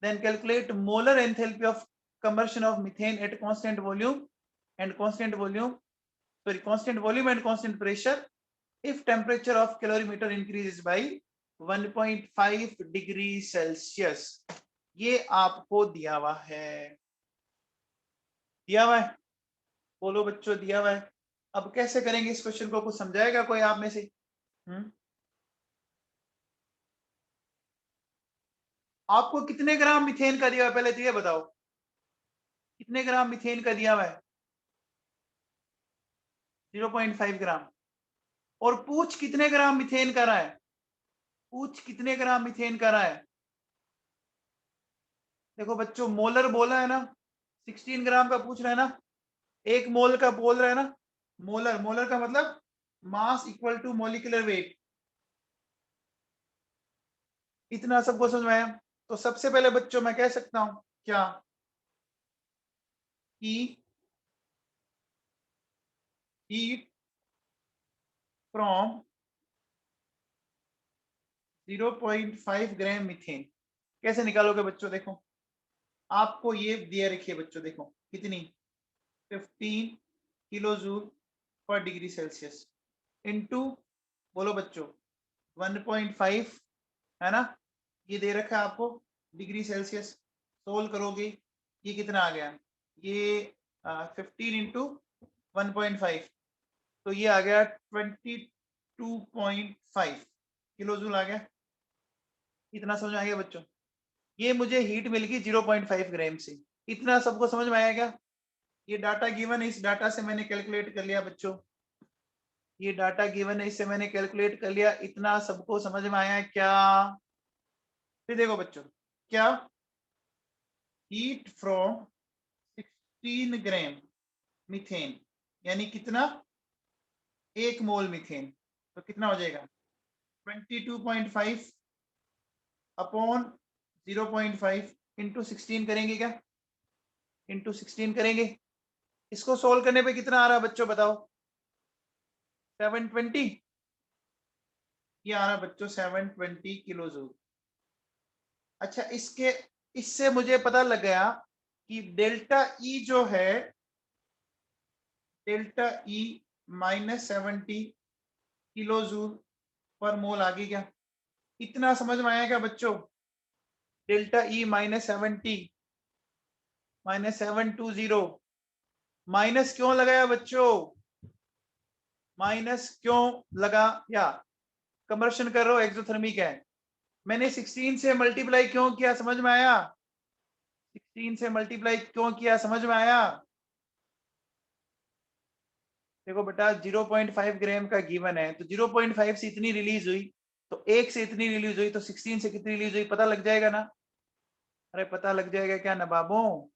then calculate molar enthalpy of combustion of methane at constant volume and constant pressure if temperature of calorimeter increases by 1.5 degree Celsius। ये आपको दिया हुआ है, दिया हुआ है, बोलो बच्चों दिया हुआ है। अब कैसे करेंगे इस क्वेश्चन को, कुछ समझाएगा कोई आप में से? आपको कितने ग्राम मिथेन का दिया हुआ पहले तो ये बताओ, कितने ग्राम मिथेन का दिया हुआ है? 0.5 ग्राम। और पूछ कितने ग्राम मिथेन का रहा है? पूछ कितने ग्राम मिथेन का रहा है? देखो बच्चों मोलर बोला है ना, 16 ग्राम का पूछ रहा है ना, एक मोल का बोल रहा है ना। मोलर, मोलर का मतलब mass equal to molecular weight. इतना सबको समझ में आया? तो सबसे पहले बच्चों मैं कह सकता हूं क्या कि हीट फ्रॉम 0.5 ग्राम मिथेन कैसे निकालोगे बच्चों? देखो आपको ये दिए रखिए बच्चों, देखो कितनी 15 किलो जूल पर डिग्री सेल्सियस इनटू बोलो बच्चों 1.5 है ना, ये दे रखा है आपको डिग्री सेल्सियस। सोल्व करोगे ये कितना आ गया, ये 15 इंटू 1.5, तो ये आ गया 22.5 किलो जूल आ गया। इतना समझ में आ गया बच्चों? ये मुझे हीट मिल गई 0.5 ग्राम से। इतना सबको समझ में आया क्या? ये डाटा गिवन है, इस डाटा से मैंने कैलकुलेट कर लिया बच्चों। ये डाटा गिवन है, इससे मैंने कैलकुलेट कर लिया। इतना सबको समझ में आया क्या? फिर देखो बच्चों क्या, हीट फ्रॉम 16 ग्राम मीथेन, यानी कितना, 1 मोल मीथेन, तो कितना हो जाएगा 22.5 अपॉन 0.5 इंटू 16 करेंगे क्या, इंटू 16 करेंगे। इसको सोल्व करने पे कितना आ रहा है बच्चों बताओ? 720, ये आ रहा बच्चों 720 किलो जूल। अच्छा, इससे मुझे पता लग गया कि डेल्टा ई जो है, डेल्टा ई -70 किलो जूल पर मोल आ गई क्या? इतना समझ में आया क्या बच्चों? डेल्टा ई -70 -720, माइनस क्यों लगाया बच्चों? माइनस क्यों लगा? या कंबर्शन कर रहे हो, एक्सोथर्मिक है। मैंने 16 से मल्टीप्लाई क्यों किया, समझ में आया? 16 से मल्टीप्लाई क्यों किया, समझ में आया? देखो बेटा 0.5 ग्राम का गिवन है, तो 0.5 से इतनी रिलीज हुई, तो 1 से इतनी रिलीज हुई, तो 16 से कितनी रिलीज हुई पता लग जाएगा ना? अरे पता लग जाएगा क्या नवाबों?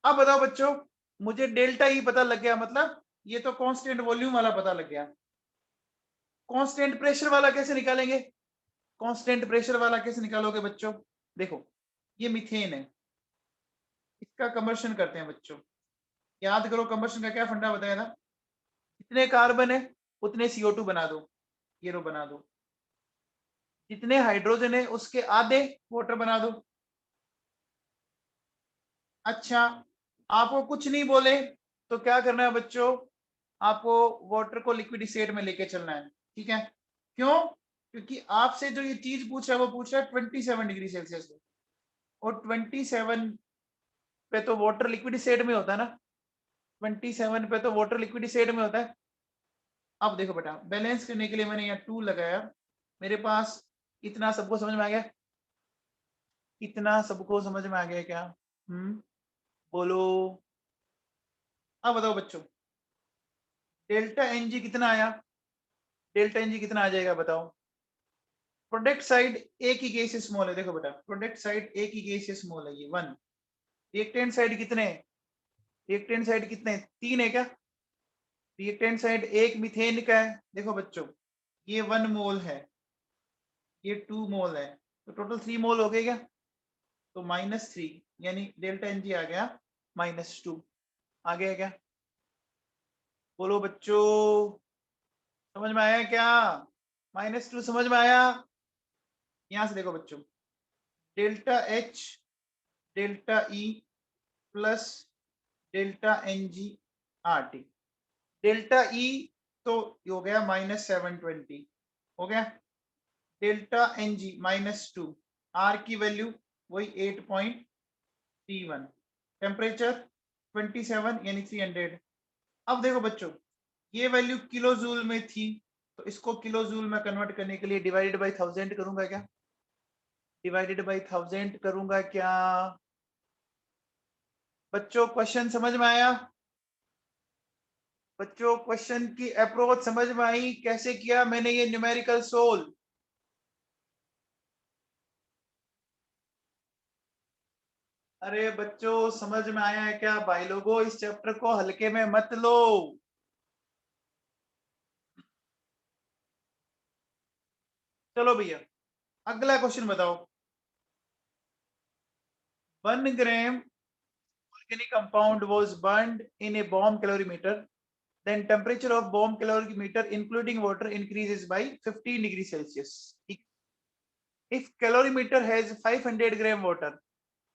अब बताओ बच्चों, मुझे डेल्टा ही पता लग गया, मतलब ये तो कांस्टेंट वॉल्यूम वाला पता लग गया। कांस्टेंट प्रेशर वाला कैसे निकालेंगे? कांस्टेंट प्रेशर वाला कैसे निकालोगे बच्चों? देखो ये मीथेन है, इसका कंबर्शन करते हैं बच्चों। याद करो कंबर्शन का क्या फंडा बताया था, जितने कार्बन है उतने CO2 बना दो, ये रो बना दो। जितने हाइड्रोजन है उसके आधे वाटर बना दो। अच्छा, आपको कुछ नहीं बोले तो क्या करना है बच्चों? आपको वाटर को लिक्विड स्टेट में लेके चलना है, ठीक है? क्यों? क्योंकि आपसे जो ये चीज पूछ रहा है वो पूछ रहा है 27 डिग्री सेल्सियस पे, और 27 पे तो वाटर लिक्विड स्टेट में होता है ना, 27 पे तो वाटर लिक्विड स्टेट में होता है। अब देखो बेटा, बैलेंस करने के लिए मैंने यहाँ 2 लगाया। मेरे पास इतना सबको समझ में आ गया? इतना सबको समझ में आ गया क्या? बोलो। अब बताओ बच्चों, डेल्टा एन जी कितना आया? डेल्टा एन जी कितना आ जाएगा बताओ? प्रोडक्ट साइड एक ही गैसियस मोल है, देखो बेटा प्रोडक्ट साइड एक ही गैसियस मोल है, ये 1। रिएक्टेंट साइड कितने? रिएक्टेंट साइड कितने, 3 है क्या? रिएक्टेंट साइड एक मीथेन का है, देखो बच्चों ये 1 मोल है, ये 2 मोल है, तो टोटल 3 मोल हो गए क्या? तो -3, यानी डेल्टा एन जी आ गया -2। आ गया क्या? बोलो बच्चों, समझ में आया क्या? -2 समझ में आया? यहां से देखो बच्चों, delta H, delta E plus delta N G R T. Delta E तो हो गया -720 हो गया, डेल्टा एन जी -2, आर की वैल्यू वही 8.31, टेम्परेचर 27 यानी 300। अब देखो बच्चों, ये वैल्यू किलो जूल में थी, तो इसको किलो जूल में कन्वर्ट करने के लिए डिवाइडेड बाई 1000 करूंगा क्या? डिवाइडेड बाई 1000 करूंगा क्या? बच्चों क्वेश्चन समझ में आया? बच्चों क्वेश्चन की अप्रोच समझ में आई? कैसे किया मैंने ये न्यूमेरिकल सोल्व? अरे बच्चों समझ में आया है क्या भाई लोगों? इस चैप्टर को हल्के में मत लो। चलो भैया अगला क्वेश्चन बताओ। 1 gram organic compound was burned in a bomb calorimeter, then temperature of bomb calorimeter including water increases by 15 degrees Celsius. If calorimeter has 500 gram water,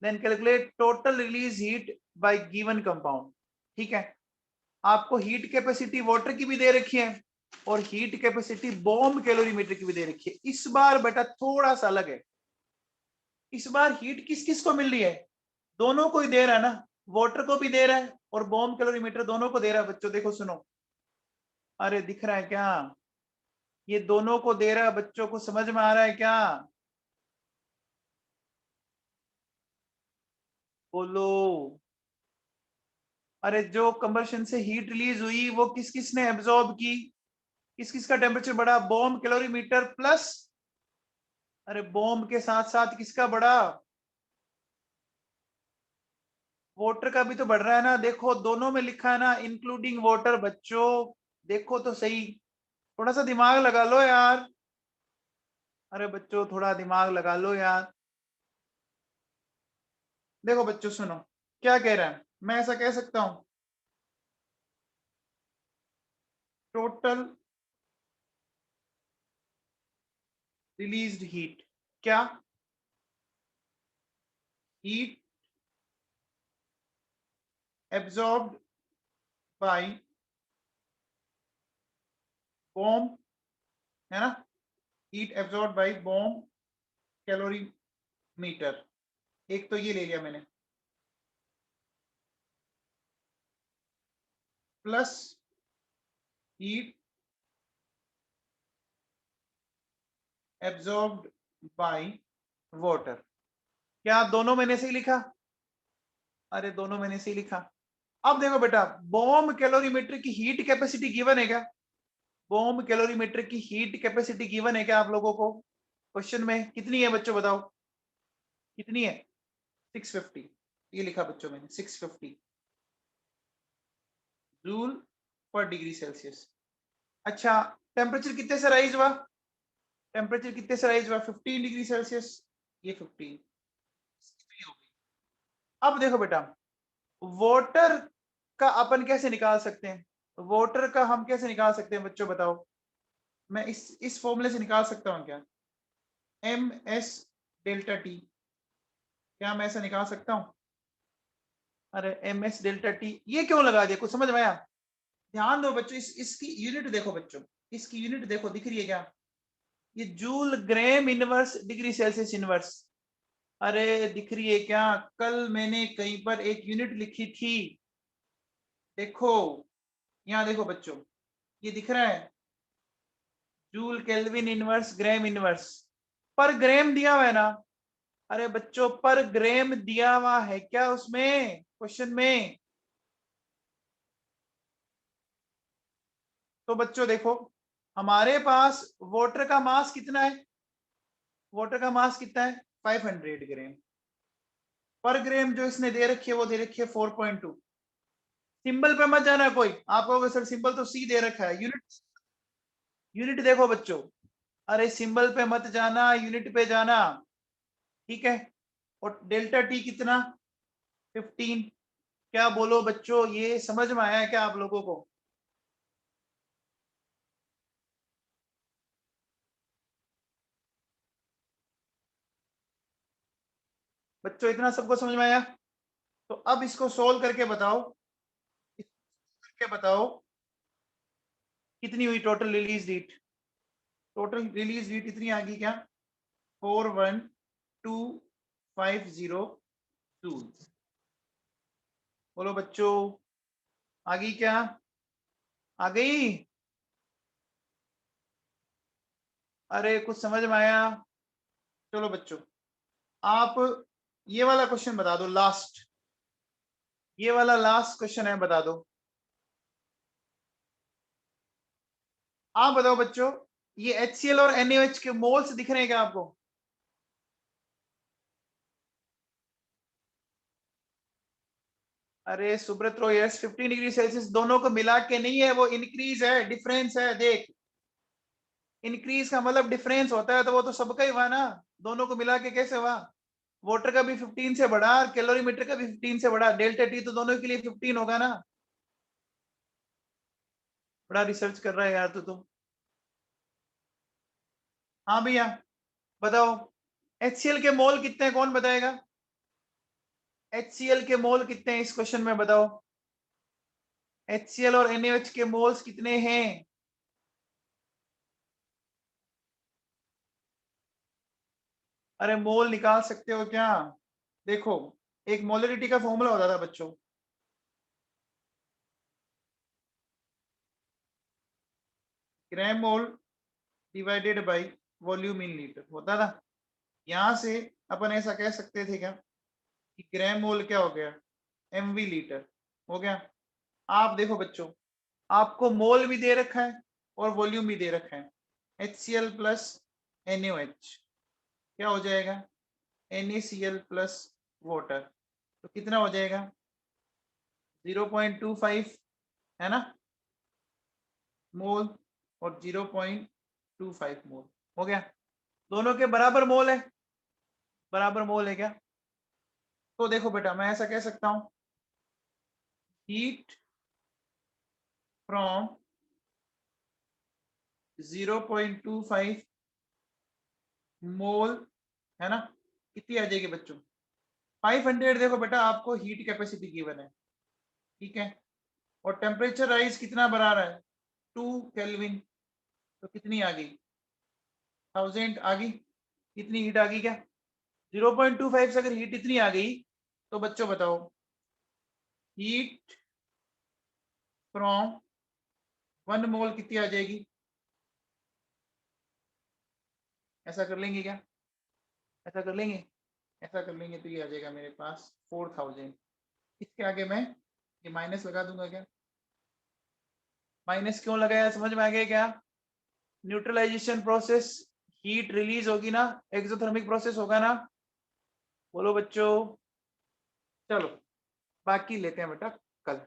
then calculate total release heat by given compound. ठीक है, आपको heat capacity water की भी दे रखी है, और heat capacity bomb calorimeter की भी दे रखी है। इस बार बेटा थोड़ा सा अलग है, इस बार हीट किस किस को मिल रही है, दोनों को ही दे रहा है ना, वाटर को भी दे रहा है और बॉम्ब कैलोरीमीटर दोनों को दे रहा है। बच्चों देखो सुनो, अरे दिख रहा है क्या, ये दोनों को दे रहा है, बच्चों को समझ में आ रहा है क्या, बोलो। अरे जो कंबशन से हीट रिलीज हुई वो किस किस ने एब्जॉर्ब की, किस किस का टेम्परेचर बढ़ा, बॉम्ब कैलोरीमीटर प्लस, अरे बॉम्ब के साथ साथ किसका बढ़ा, वाटर का भी तो बढ़ रहा है ना। देखो दोनों में लिखा है ना इंक्लूडिंग वाटर। बच्चों देखो तो सही, थोड़ा सा दिमाग लगा लो यार, अरे बच्चों थोड़ा दिमाग लगा लो यार। देखो बच्चों सुनो क्या कह रहा है, मैं ऐसा कह सकता हूं, टोटल रिलीज्ड हीट, क्या हीट एब्जॉर्ब्ड बाय बॉम्ब, है ना, heat absorb by bomb calorimeter, एक तो ये ले लिया मैंने, plus heat absorbed by water. क्या दोनों मैंने से ही लिखा, अरे दोनों मैंने से ही लिखा। अब देखो बेटा बॉम्ब कैलोरीमीटर की हीट कैपेसिटी गिवन है क्या, बॉम्ब कैलोरीमीटर की हीट कैपेसिटी गिवन है क्या आप लोगों को, क्वेश्चन में कितनी है बच्चों बताओ, कितनी है, 650, ये लिखा बच्चों मैंने 650 जूल पर डिग्री सेल्सियस। अच्छा टेम्परेचर कितने से राइज हुआ, टेम्परेचर कितने से राइज हुआ, 15 डिग्री सेल्सियस, ये 15 हो गई। अब देखो बेटा वाटर का अपन कैसे निकाल सकते हैं, वाटर का हम कैसे निकाल सकते हैं बच्चों बताओ, मैं इस फॉर्मूले से निकाल सकता हूँ क्या, एम एस डेल्टा टी, क्या मैं ऐसा निकाल सकता हूँ, अरे एम एस डेल्टा टी ये क्यों लगा दिया, कुछ समझ में आया, ध्यान दो बच्चों, इसकी यूनिट देखो बच्चों, इसकी यूनिट देखो दिख रही है क्या, ये जूल ग्राम इनवर्स डिग्री सेल्सियस इनवर्स, अरे दिख रही है क्या, कल मैंने कहीं पर एक यूनिट लिखी थी, देखो यहाँ देखो बच्चों, ये दिख रहा है जूल केल्विन इनवर्स ग्राम इनवर्स, पर ग्राम दिया हुआ है ना, अरे बच्चों पर ग्राम दिया हुआ है क्या उसमें क्वेश्चन में, तो बच्चों देखो हमारे पास वाटर का मास कितना है, वाटर का मास कितना है 500 ग्राम, पर ग्राम जो इसने दे रखी है वो दे रखी है 4.2। सिंबल पे मत जाना कोई, आप कहोगे सर सिंबल तो सी दे रखा है, यूनिट, यूनिट देखो बच्चों, अरे सिंबल पे मत जाना यूनिट पे जाना, ठीक है, और डेल्टा टी कितना 15, क्या बोलो बच्चों ये समझ में आया क्या आप लोगों को, बच्चों इतना सबको समझ में आया, तो अब इसको सोल्व करके बताओ, करके बताओ कितनी हुई total release heat, total release heat इतनी आ गई क्या 41250 जूल, बोलो बच्चों आ गई क्या, आ गई, अरे कुछ समझ में आया, चलो बच्चों आप ये वाला क्वेश्चन बता दो लास्ट, ये वाला लास्ट क्वेश्चन है बता दो, आप बताओ बच्चों, ये HCl और NaOH के मोल्स दिख रहे हैं क्या आपको, अरे सुब्रत रो यस 15 डिग्री सेल्सियस दोनों को मिला के नहीं है, वो इंक्रीज है, डिफरेंस है, देख इंक्रीज का मतलब डिफरेंस होता है, तो वो तो सबका ही हुआ ना, दोनों को मिला के कैसे हुआ, वाटर का भी 15 से बढ़ा और कैलोरीमीटर का भी 15 से बढ़ा, डेल्टा टी तो दोनों के लिए 15 होगा ना, बड़ा रिसर्च कर रहा है यार तू तो। हाँ भैया बताओ HCl के मोल कितने हैं, कौन बताएगा, HCl के मोल कितने हैं इस क्वेश्चन में बताओ, HCl और NaOH के मोल्स कितने हैं, अरे मोल निकाल सकते हो क्या? देखो, एक मोलरिटी का फॉर्मूला होता था बच्चों, gram mole divided by volume in litre होता था। यहां से अपन ऐसा कह सकते थे क्या कि ग्राम मोल क्या हो गया, एमवी लीटर हो गया। आप देखो बच्चों, आपको मोल भी दे रखा है और वॉल्यूम भी दे रखा है। HCl प्लस NaOH क्या हो जाएगा, NaCl प्लस वाटर, तो कितना हो जाएगा 0.25 है ना मोल, और 0.25 मोल हो गया। दोनों के बराबर मोल है, बराबर मोल है क्या? तो देखो बेटा, मैं ऐसा कह सकता हूं, हीट फ्रॉम 0.25 मोल है ना, कितनी आ जाएगी बच्चों 500। देखो बेटा, आपको हीट कैपेसिटी गिवन है, ठीक है, और टेम्परेचर राइज कितना बढ़ा रहा है 2 केल्विन, तो कितनी आ गई 1000 आ गई। कितनी हीट आ गई क्या 0.25 से अगर हीट इतनी आ गई, तो बच्चों बताओ हीट फ्रॉम 1 मोल कितनी आ जाएगी? ऐसा कर लेंगे क्या, ऐसा कर लेंगे, ऐसा कर लेंगे तो ये आ जाएगा मेरे पास 4000। इसके आगे मैं ये माइनस लगा दूंगा क्या? माइनस क्यों लगाया, समझ में आ गया क्या? न्यूट्रलाइजेशन प्रोसेस, हीट रिलीज होगी ना, एक्सोथर्मिक प्रोसेस होगा ना, बोलो बच्चों। चलो बाकी लेते हैं बेटा कल।